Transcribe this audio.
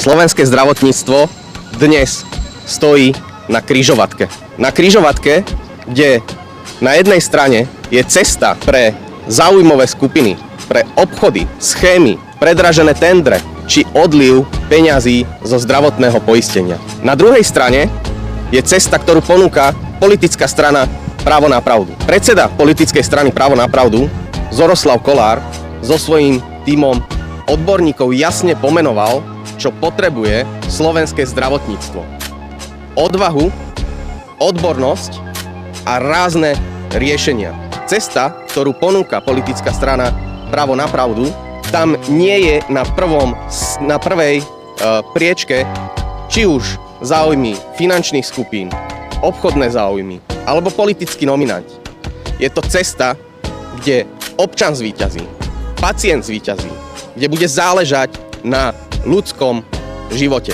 Slovenské zdravotníctvo dnes stojí na križovatke. Na križovatke, kde na jednej strane je cesta pre záujmové skupiny, pre obchody, schémy, predražené tendre či odliv peňazí zo zdravotného poistenia. Na druhej strane je cesta, ktorú ponúka politická strana Právo na pravdu. Predseda politickej strany Právo na pravdu, Zoroslav Kollár, so svojím tímom odborníkov jasne pomenoval, čo potrebuje slovenské zdravotníctvo. Odvahu, odbornosť a rázne riešenia. Cesta, ktorú ponúka politická strana Právo na pravdu, tam nie je na prvej priečke či už záujmy finančných skupín, obchodné záujmy alebo politickí nominanti. Je to cesta, kde občan zvíťazí, pacient zvíťazí, kde bude záležať na ľudskom živote.